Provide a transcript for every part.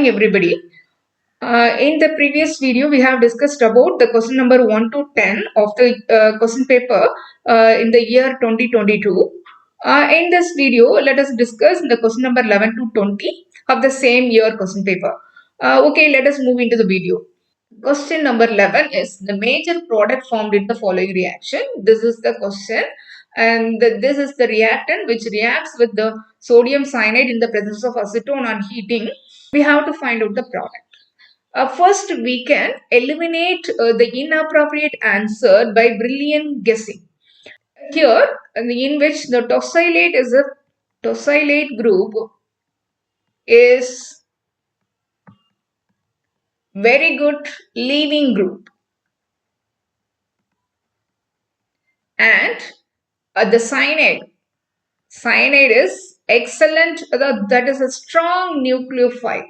morning everybody. In the previous video we have discussed about the question number 1 to 10 of the question paper in the year 2022. In this video let us discuss the question number 11 to 20 of the same year question paper. Okay, let us move into the video. Question number 11 is the major product formed in the following reaction. This is the question, and this is the reactant which reacts with the sodium cyanide in the presence of acetone on heating. We have to find out the product. First, we can eliminate the inappropriate answer by brilliant guessing. Here, in which the tosylate group is very good leaving group, and the cyanide is excellent. That is a strong nucleophile,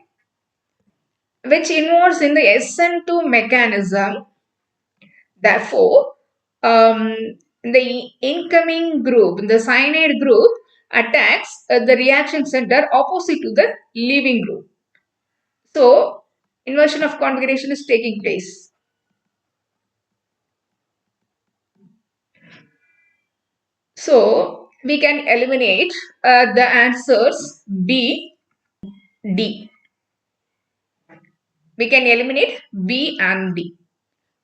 which involves in the SN2 mechanism. Therefore, the incoming group, the cyanide group, attacks the reaction center opposite to the leaving group. So, inversion of configuration is taking place. So, we can eliminate the answers B, D. We can eliminate B and D.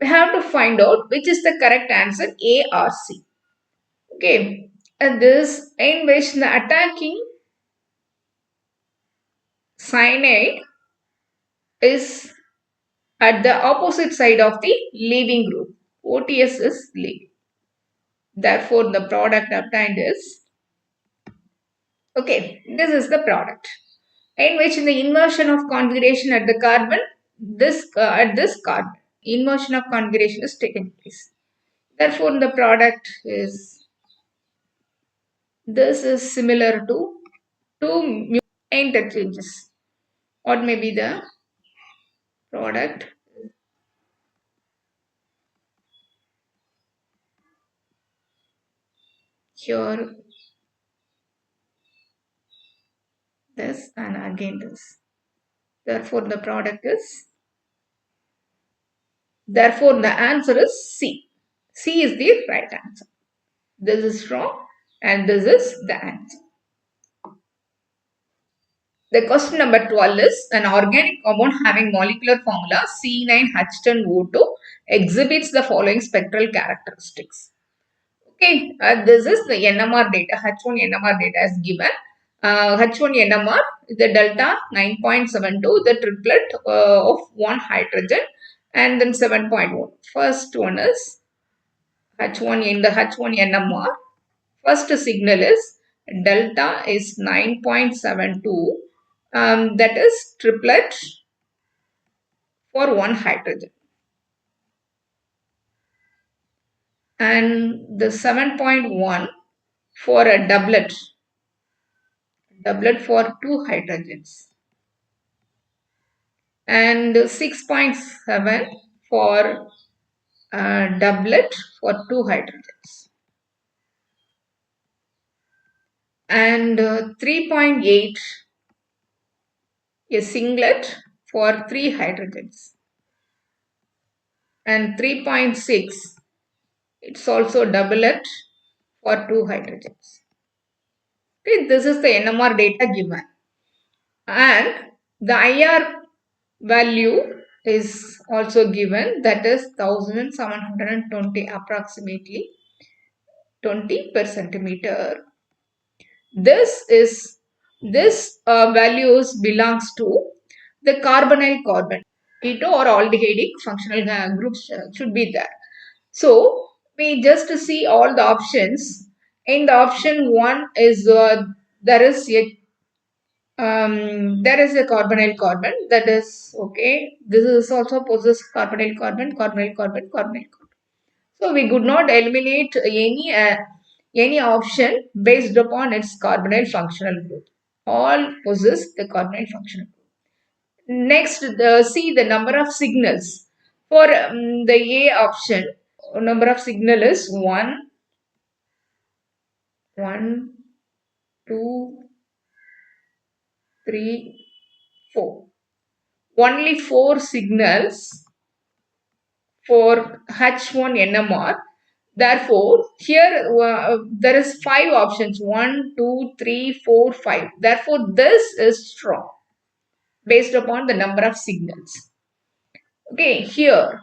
We have to find out which is the correct answer, A or C. Okay, and this in which the attacking cyanide is at the opposite side of the leaving group. OTS is leaving. Therefore, the product obtained is, okay, this is the product in which the inversion of configuration at the carbon, at this carbon, inversion of configuration is taking place. Therefore, the product is, this is similar to two interchanges. What may be the product? Here, this and again this. Therefore, the product is, therefore, the answer is C. C is the right answer. This is wrong and this is the answer. The question number 12 is an organic compound having molecular formula C9H10O2 exhibits the following spectral characteristics. Okay, this is the NMR data, H1 NMR data is given. H1 NMR, the delta 9.72, the triplet of one hydrogen, and then 7.1. First one is H1 in the H1 NMR. First signal is delta is 9.72. That is triplet for one hydrogen. And the 7.1 for a doublet for two hydrogens. And 6.7 for a doublet for two hydrogens. And 3.8 a singlet for three hydrogens. And 3.6 it's also doublet for two hydrogens. Okay, this is the NMR data given. And the IR value is also given, that is 1720 approximately 20 per centimeter. This values belongs to the carbonyl carbon. Keto or aldehydic functional groups should be there. So we just see all the options. In the option 1 is there is a carbonyl carbon, that is okay. This is also possess carbonyl carbon. So we could not eliminate any option based upon its carbonyl functional group. All possess the carbonyl functional group. Next, see the number of signals. For the A option, number of signal is 1, 2, 3, 4. only 4 signals for H1 NMR. Therefore, here there is 5 options, 1, 2, 3, 4, 5. Therefore, this is strong based upon the number of signals. Okay, here.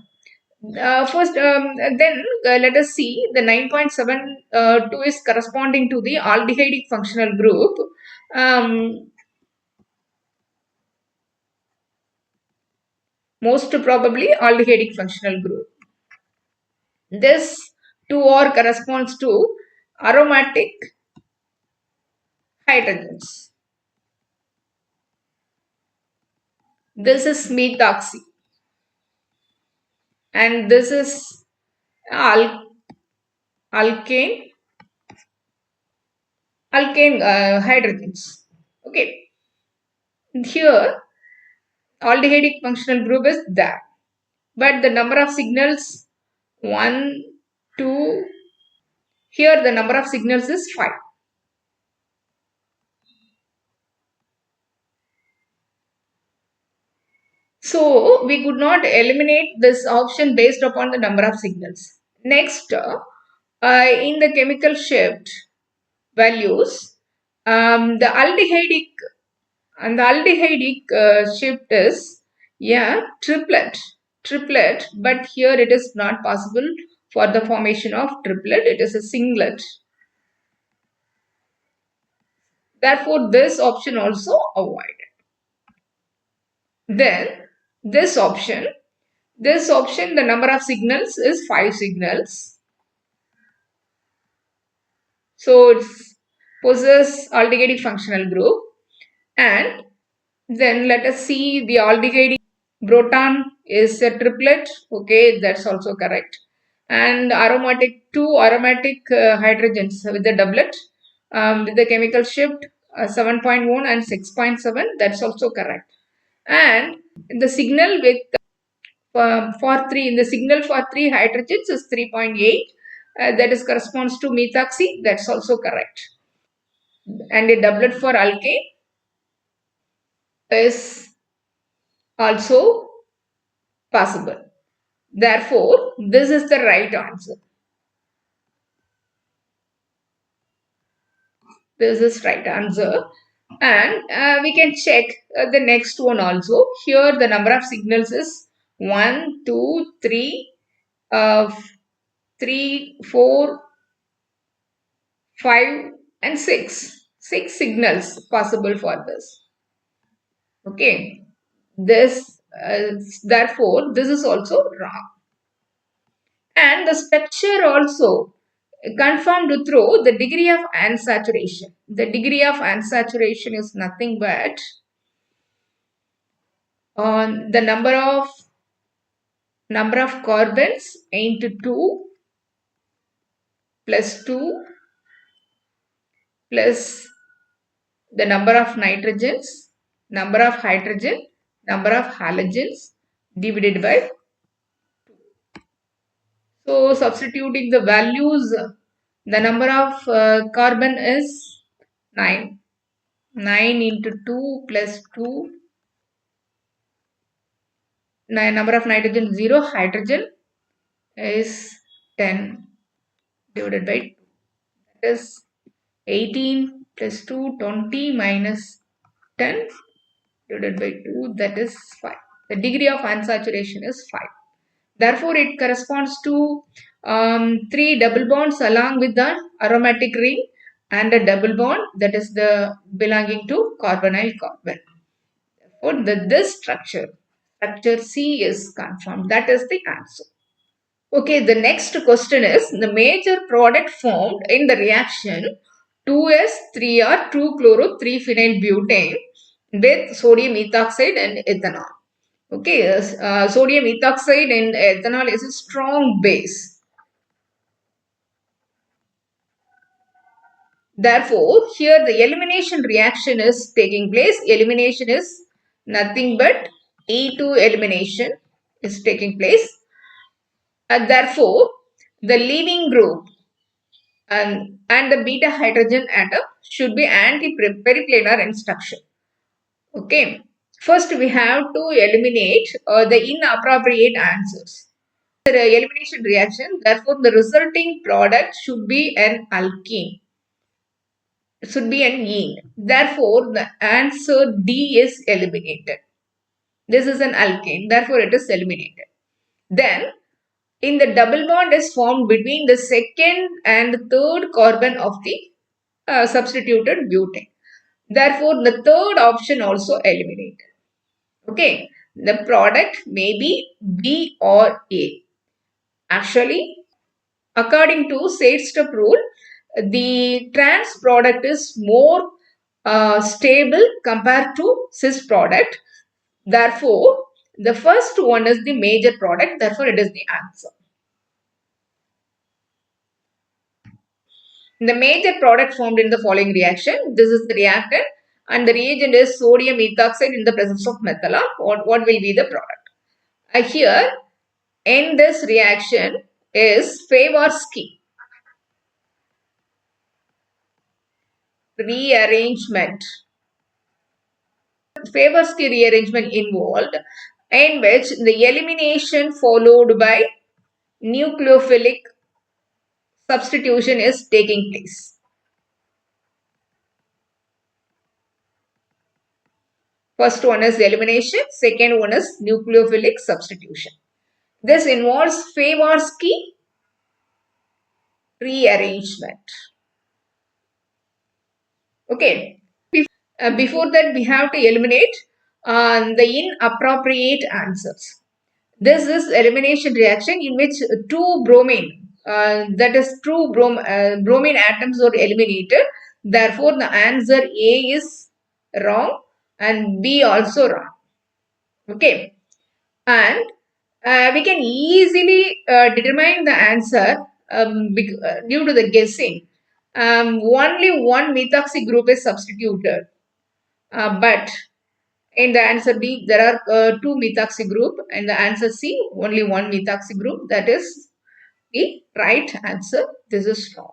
First, then let us see the 9.72 is corresponding to the aldehydic functional group. Most probably aldehydic functional group. This 2R corresponds to aromatic hydrogens. This is methoxy and this is alkane hydrogens. Okay, here aldehydic functional group is there, but the number of signals 1, 2. Here the number of signals is 5. So we could not eliminate this option based upon the number of signals. Next, in the chemical shift values, the aldehydic shift is triplet, but here it is not possible for the formation of triplet. It is a singlet. Therefore, this option also avoided. Then this option, the number of signals is 5 signals. So it possesses aldehydic functional group. And then let us see the aldehydic proton is a triplet. Okay, that's also correct. And two aromatic hydrogens with the doublet with the chemical shift 7.1 and 6.7. That's also correct. And the signal with for 3 in the signal for 3 hydrogens is 3.8. That is corresponds to methoxy. That's also correct. And a doublet for alkane is also possible. Therefore, this is the right answer. This is right answer. And we can check the next one also. Here the number of signals is 1, 2, 3, 3, 4, 5 and 6. 6 signals possible for this. Okay. This therefore this is also wrong. And the structure also confirmed through the degree of unsaturation. The degree of unsaturation is nothing but on the number of carbons into 2 plus 2 plus the number of nitrogens, number of hydrogen, number of halogens divided by 2. So substituting the values, the number of carbon is 9. 9 into 2 plus 2. Number of nitrogen 0. Hydrogen is 10 divided by 2. That is 18 plus 2, 20 minus 10 divided by 2. That is 5. The degree of unsaturation is 5. Therefore, it corresponds to 3 double bonds along with the aromatic ring and a double bond that is the belonging to carbonyl carbon. Therefore, this structure C is confirmed. That is the answer. Okay, the next question is the major product formed in the reaction 2s3r 2-chloro-3-phenyl-butane with sodium ethoxide and ethanol. Okay, sodium ethoxide and ethanol is a strong base. Therefore, here the elimination reaction is taking place. Elimination is nothing but E2 elimination is taking place. And therefore, the leaving group and the beta hydrogen atom should be anti-periplanar in structure. Okay. First, we have to eliminate the inappropriate answers. The elimination reaction, therefore, the resulting product should be an alkene, should be an ene. Therefore, the answer D is eliminated. This is an alkane, therefore, it is eliminated. Then, in the double bond is formed between the second and third carbon of the substituted butane. Therefore, the third option also eliminated. Okay, the product may be B or A. Actually, according to State-Step rule, the trans product is more stable compared to cis product. Therefore, the first one is the major product. Therefore, it is the answer. The major product formed in the following reaction. This is the reactant and the reagent is sodium ethoxide in the presence of methanol. What will be the product? Here in this reaction is Favorsky rearrangement. Favorsky rearrangement involved in which the elimination followed by nucleophilic substitution is taking place. First one is elimination, second one is nucleophilic substitution. This involves Favorsky rearrangement. Okay. Before that, we have to eliminate the inappropriate answers. This is elimination reaction in which two bromine, that is two bromine atoms are eliminated. Therefore, the answer A is wrong and B also wrong. Okay. And we can easily determine the answer due to the guessing. Only one methoxy group is substituted. But in the answer B, there are two methoxy group. And the answer C, only one methoxy group. That is the right answer. This is wrong.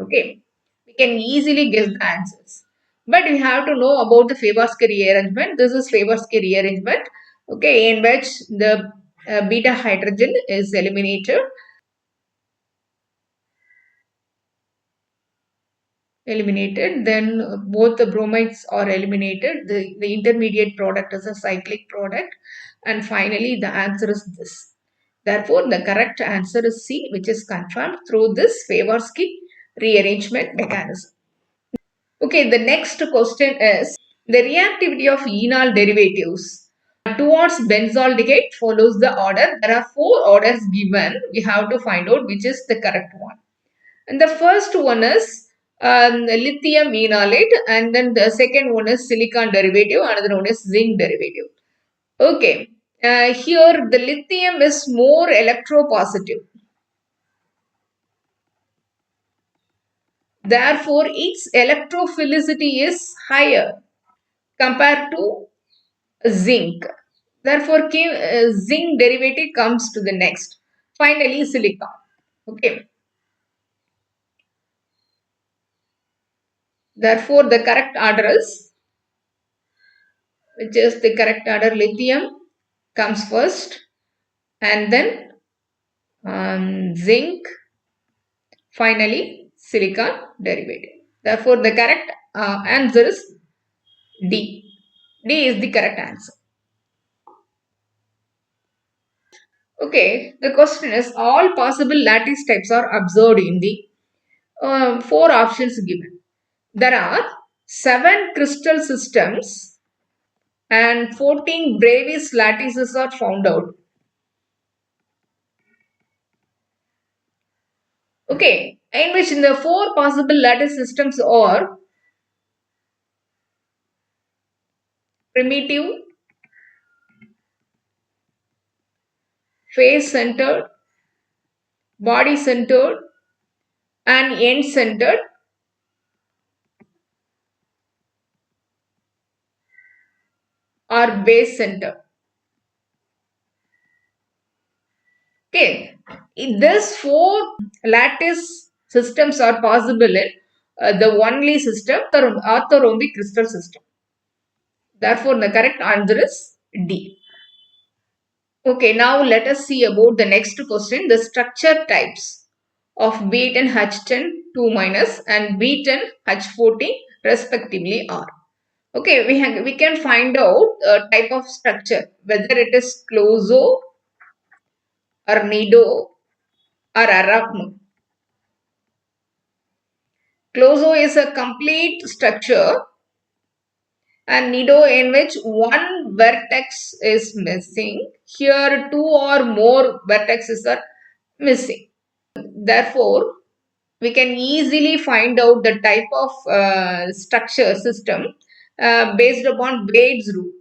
Okay. We can easily guess the answers. But we have to know about the Favorsky rearrangement. This is Favorsky rearrangement. Okay. In which the beta hydrogen is eliminated. Then both the bromides are eliminated. The intermediate product is a cyclic product, and finally the answer is this. Therefore, the correct answer is C, which is confirmed through this Favorsky rearrangement mechanism. Okay, the next question is the reactivity of enol derivatives towards benzaldehyde follows the order. There are four orders given. We have to find out which is the correct one. And the first one is lithium enolate, and then the second one is silicon derivative, another one is zinc derivative. Okay, here the lithium is more electropositive. Therefore, its electrophilicity is higher compared to zinc. Therefore, zinc derivative comes to the next. Finally, silicon. Okay. Therefore, the correct order is, which is the correct order, lithium comes first and then zinc, finally silicon derivative. Therefore, the correct answer is D. D is the correct answer. Okay, the question is all possible lattice types are observed in the four options given. There are 7 crystal systems and 14 Bravis lattices are found out. Okay, in which in the 4 possible lattice systems are primitive, face centered, body centered, and end centered. Or base centered. Okay, in this 4 lattice systems are possible in the only system, the orthorhombic crystal system. Therefore, the correct answer is D. Okay, now let us see about the next question. The structure types of B10H10 2 minus and B10H14 respectively are. Okay, we can find out a type of structure, whether it is closo or nido or arachno. Closo is a complete structure and nido in which one vertex is missing. Here two or more vertexes are missing. Therefore, we can easily find out the type of structure system based upon Wade's rule.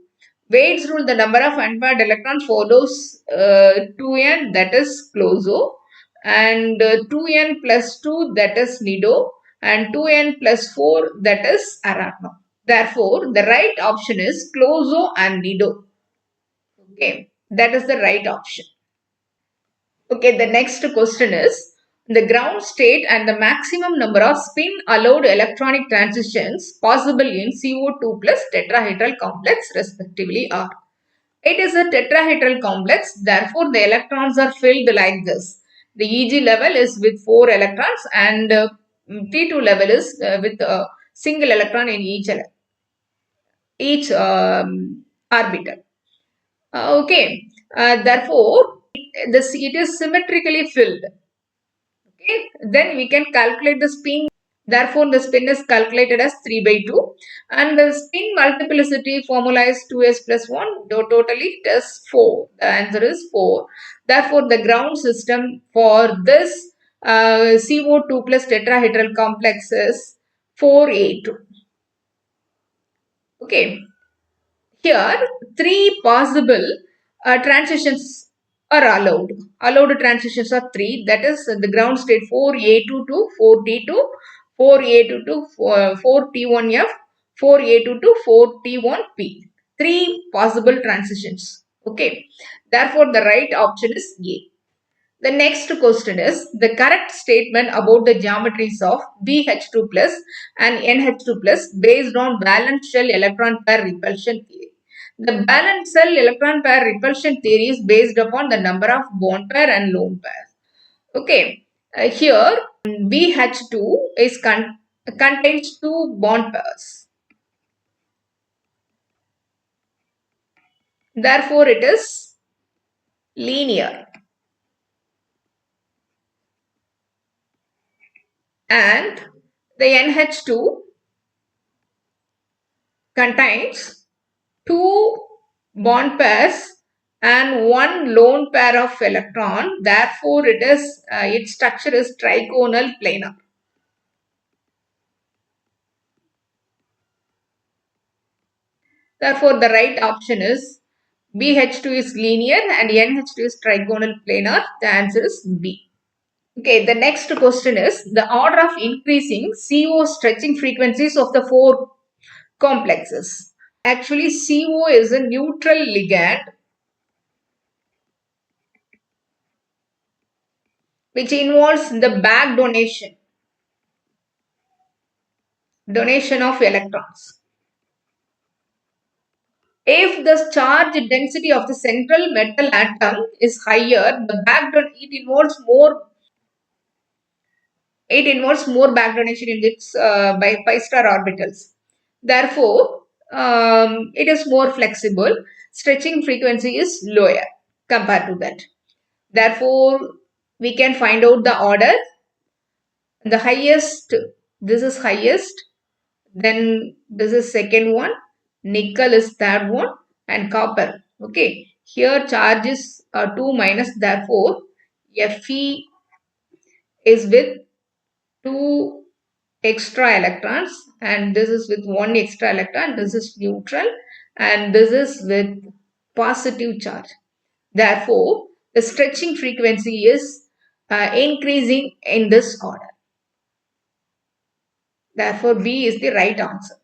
Wade's rule, the number of unpaired electrons follows 2n, that is closo, and 2n plus 2, that is nido, and 2n plus 4, that is arachno. Therefore, the right option is closo and nido. Okay, that is the right option. Okay, the next question is the ground state and the maximum number of spin allowed electronic transitions possible in CO2 plus tetrahedral complex respectively are. It is a tetrahedral complex, therefore the electrons are filled like this. The Eg level is with 4 electrons and T2 level is with a single electron in each orbital. Therefore it is symmetrically filled. Okay, then we can calculate the spin. Therefore, the spin is calculated as 3 by 2 and the spin multiplicity formula is 2s plus 1. Totally it is 4. The answer is 4. Therefore, the ground system for this CO2 plus tetrahedral complex is 4A2. Okay. Here, three possible transitions are allowed. Allowed transitions are three. That is the ground state 4A2 to 4T2, 4A2 to 4T1F, 4A2 to 4T1P. Three possible transitions. Okay. Therefore, the right option is A. The next question is the correct statement about the geometries of BH2 plus and NH2 plus based on valence shell electron pair repulsion theory. The valence shell electron pair repulsion theory is based upon the number of bond pair and lone pair. Okay, here BH2 contains two bond pairs. Therefore, it is linear. And the NH2 contains two bond pairs and one lone pair of electron. Therefore, its structure is trigonal planar. Therefore, the right option is BH2 is linear and NH2 is trigonal planar. The answer is B. Okay, the next question is the order of increasing CO stretching frequencies of the four complexes. Actually, CO is a neutral ligand which involves the back donation of electrons. If the charge density of the central metal atom is higher, the it involves more back donation in its by pi star orbitals. Therefore, it is more flexible. Stretching frequency is lower compared to that. Therefore, we can find out the order. The highest, this is highest, then this is second one, nickel is third one, and copper. Okay, here charge is 2 minus, therefore Fe is with 2 extra electrons and this is with 1 extra electron. This is neutral and this is with positive charge. Therefore, the stretching frequency is increasing in this order. Therefore, B is the right answer.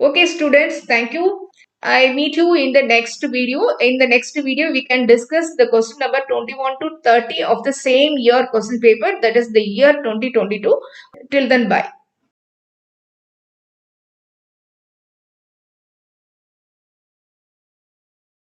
Okay, students, thank you. I meet you in the next video. In the next video, we can discuss the question number 21 to 30 of the same year question paper, that is the year 2022. Till then, bye.